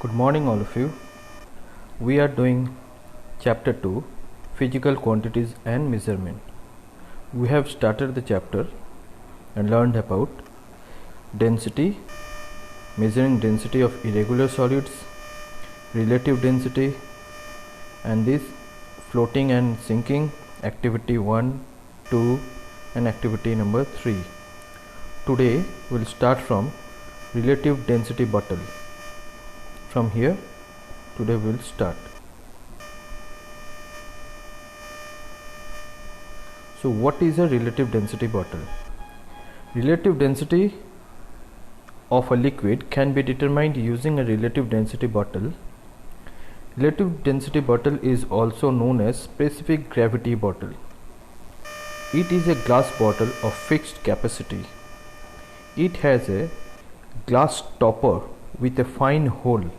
Good morning all of you. We are doing chapter 2, physical quantities and measurement. We have started the chapter and learned about density, measuring density of irregular solids, relative density, and this floating and sinking, activity 1, 2 and activity number 3. Today we will start from relative density bottle. From here, today we will start. So what is a relative density bottle? Relative density of a liquid can be determined using a relative density bottle. Relative density bottle is also known as specific gravity bottle. It is a glass bottle of fixed capacity. It has a glass stopper with a fine hole.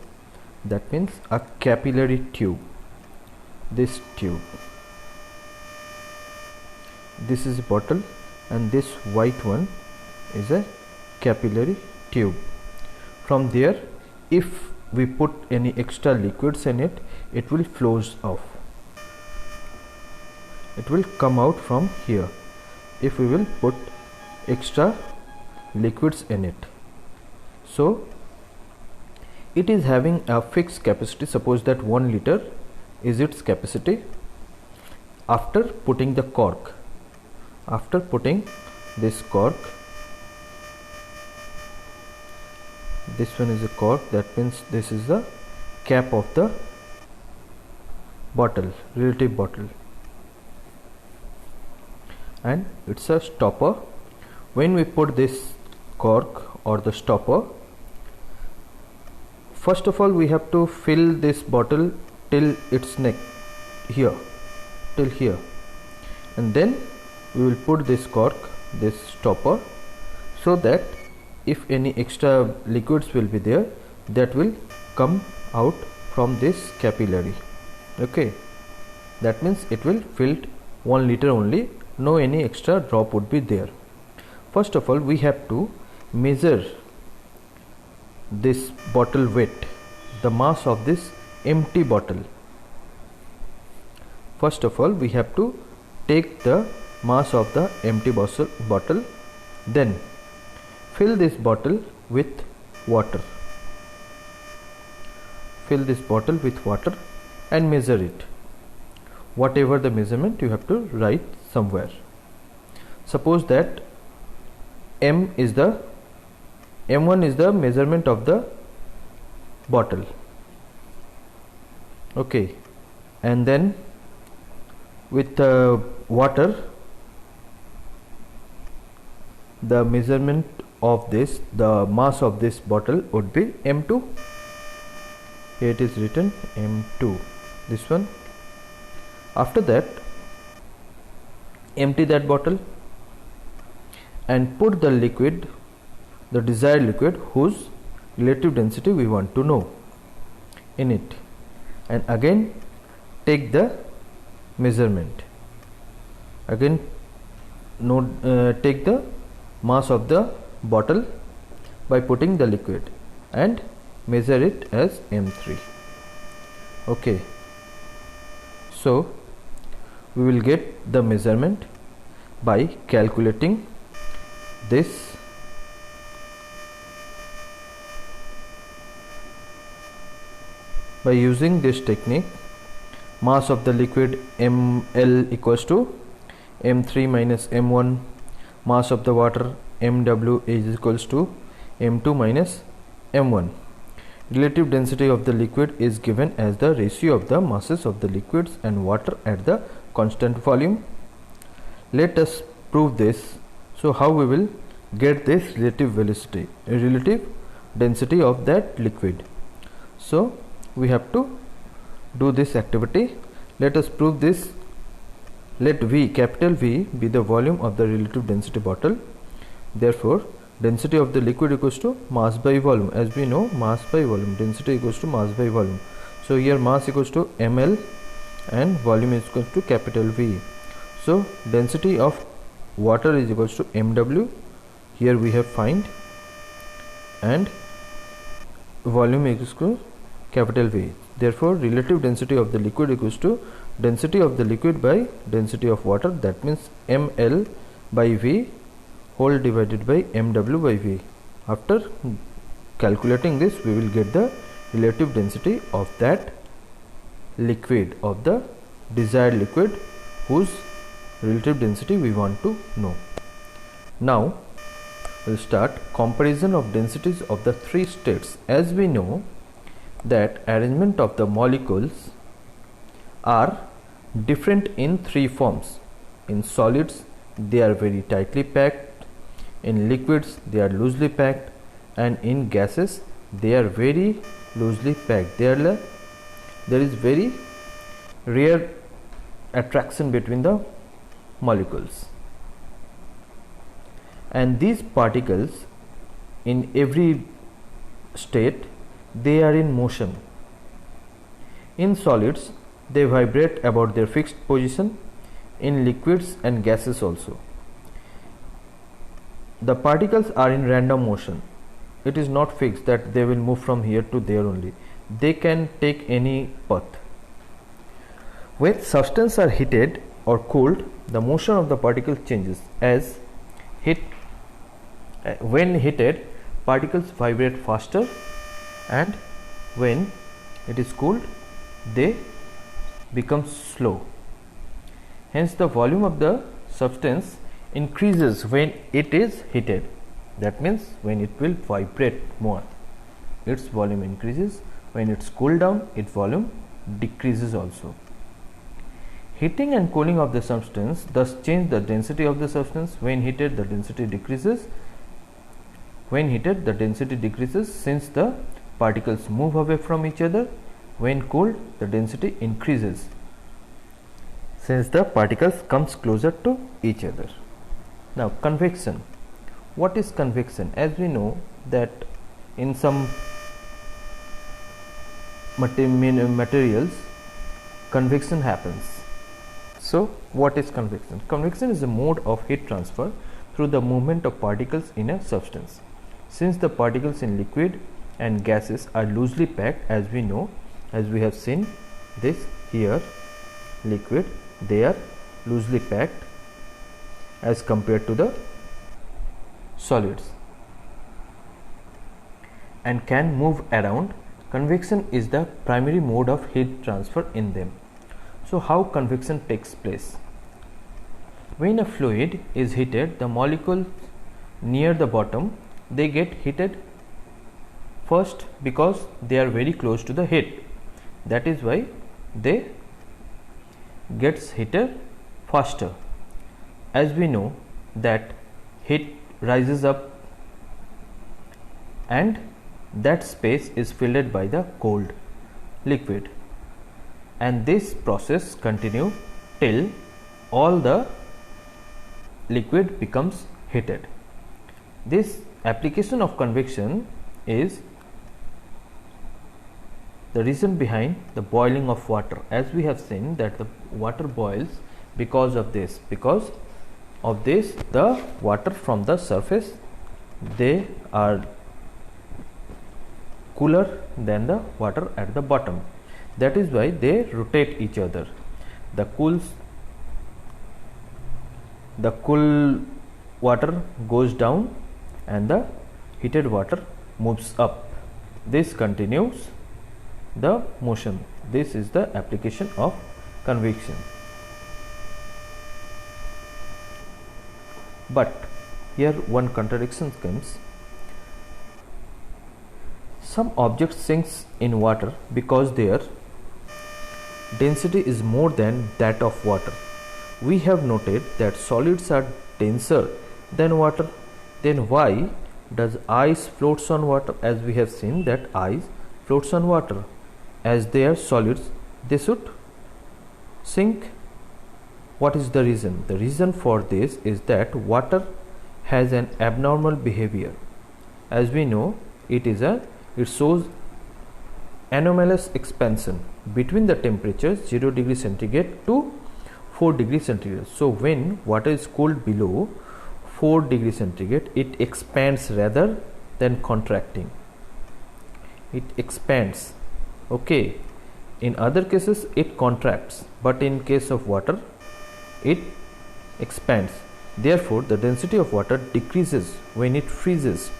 That means a capillary tube. This tube. This is a bottle and this white one is a capillary tube. From there, if we put any extra liquids in it, it will flows off. It will come out from here if we will put extra liquids in it. So it is having a fixed capacity. Suppose that 1 liter is its capacity. After putting the cork, after putting this cork, this one is a cork, that means this is the cap of the bottle, relative bottle, and it's a stopper. When we put this cork or the stopper, first of all we have to fill this bottle till its neck, here, till here, and then we will put this cork, this stopper, so that if any extra liquids will be there, that will come out from this capillary. Okay, that means it will fill 1 liter only, no any extra drop would be there. First of all we have to measure this bottle weight, the mass of this empty bottle. First of all we have to take the mass of the empty bottle, then fill this bottle with water. Fill this bottle with water and measure it. Whatever the measurement, you have to write somewhere. Suppose that M1 is the measurement of the bottle. Okay, and then with water, the measurement of this, the mass of this bottle would be M2. Here it is written M2, this one. After that, empty that bottle and put the liquid, the desired liquid whose relative density we want to know, in it, and again take the measurement. Again take the mass of the bottle by putting the liquid and measure it as M3. Okay, so we will get the measurement by calculating this. By using this technique, mass of the liquid ml equals to m3 minus m1, mass of the water mw is equals to m2 minus m1. Relative density of the liquid is given as the ratio of the masses of the liquids and water at the constant volume. Let us prove this. So how we will get this relative density of that liquid? So we have to do this activity. Let us prove this. Let V, capital V, be the volume of the relative density bottle. Therefore density of the liquid equals to mass by volume. As we know, mass by volume, density equals to mass by volume. So here mass equals to ml and volume is equal to capital V. So density of water is equals to mw. Here we have find, and volume is equal to capital V. Therefore, relative density of the liquid equals to density of the liquid by density of water. That means ml by V whole divided by mw by V. After calculating this, we will get the relative density of that liquid, of the desired liquid, whose relative density we want to know. Now we'll start comparison of densities of the three states. As we know that arrangement of the molecules are different in three forms. In solids they are very tightly packed, in liquids they are loosely packed, and in gases they are very loosely packed. There is very rare attraction between the molecules, and these particles in every state they are in motion. In solids they vibrate about their fixed position, in liquids and gases also. The particles are in random motion. It is not fixed that they will move from here to there only. They can take any path. When substances are heated or cooled, the motion of the particle changes. As when heated, particles vibrate faster, and when it is cooled, they become slow. Hence, the volume of the substance increases when it is heated. That means when it will vibrate more, its volume increases. When it's cooled down, its volume decreases also. Heating and cooling of the substance thus change the density of the substance. When heated, the density decreases. When heated, the density decreases since the particles move away from each other. When cooled, the density increases since the particles comes closer to each other. Now, convection. What is convection? As we know that in some materials convection happens. So, what is convection? Convection is a mode of heat transfer through the movement of particles in a substance. Since the particles in liquid and gases are loosely packed, as we know, as we have seen this here, liquid, they are loosely packed as compared to the solids and can move around. Convection is the primary mode of heat transfer in them. So, how convection takes place? When a fluid is heated, the molecules near the bottom, they get heated first because they are very close to the heat. That is why they gets heated faster. As we know that heat rises up and that space is filled by the cold liquid, and this process continue till all the liquid becomes heated. This application of convection is the reason behind the boiling of water. As we have seen that the water boils because of this. Because of this, the water from the surface, they are cooler than the water at the bottom. That is why they rotate each other. The cool water goes down and the heated water moves up. This continues the motion. This is the application of convection. But here one contradiction comes. Some objects sink in water because their density is more than that of water. We have noted that solids are denser than water. Then why does ice floats on water? As we have seen that ice floats on water. As they are solids, they should sink. What is the reason? The reason for this is that water has an abnormal behavior. As we know, it shows anomalous expansion between the temperatures 0 degree centigrade to 4 degree centigrade. So, when water is cooled below 4 degree centigrade, it expands rather than contracting. It expands Okay, in other cases it contracts, but in case of water it expands. Therefore, the density of water decreases when it freezes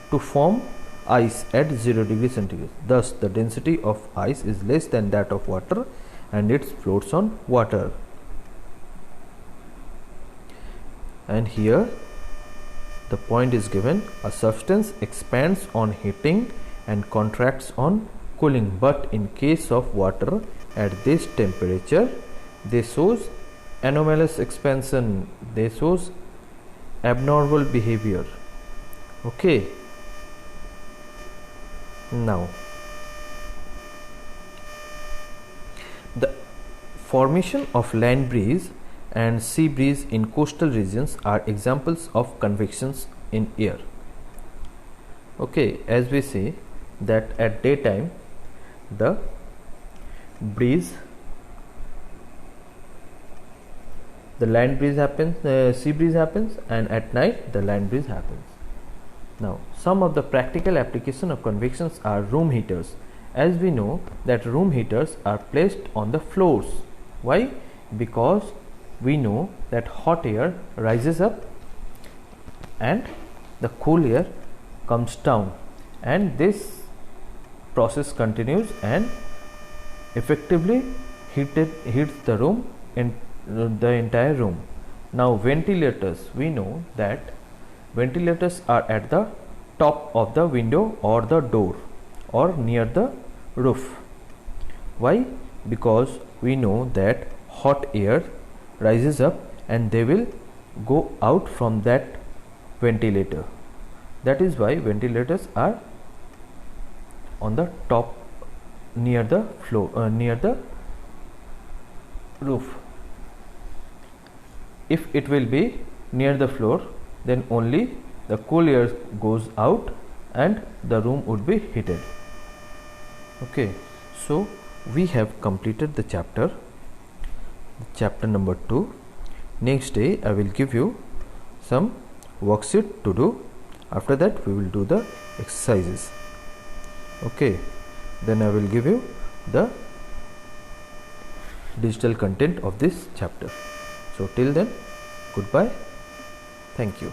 to form ice at 0 degree centigrade. Thus, the density of ice is less than that of water and it floats on water. And here the point is given: a substance expands on heating and contracts on cooling, but in case of water at this temperature they shows anomalous expansion, they shows abnormal behavior. Okay, now the formation of land breeze and sea breeze in coastal regions are examples of convections in air. Okay, as we see that at daytime the breeze, the land breeze happens, sea breeze happens, and at night the land breeze happens. Now, some of the practical application of convections are room heaters. As we know that room heaters are placed on the floors. Why? Because we know that hot air rises up and the cool air comes down, and this process continues and effectively heats the room in the entire room. Now, ventilators, we know that ventilators are at the top of the window or the door or near the roof. Why? Because we know that hot air rises up and they will go out from that ventilator. That is why ventilators are on the top, near the floor, near the roof. If it will be near the floor, then only the cool air goes out and the room would be heated. Okay, so we have completed the chapter number 2. Next day I will give you some worksheet to do. After that we will do the exercises. Okay, then I will give you the digital content of this chapter. So till then, goodbye. Thank you.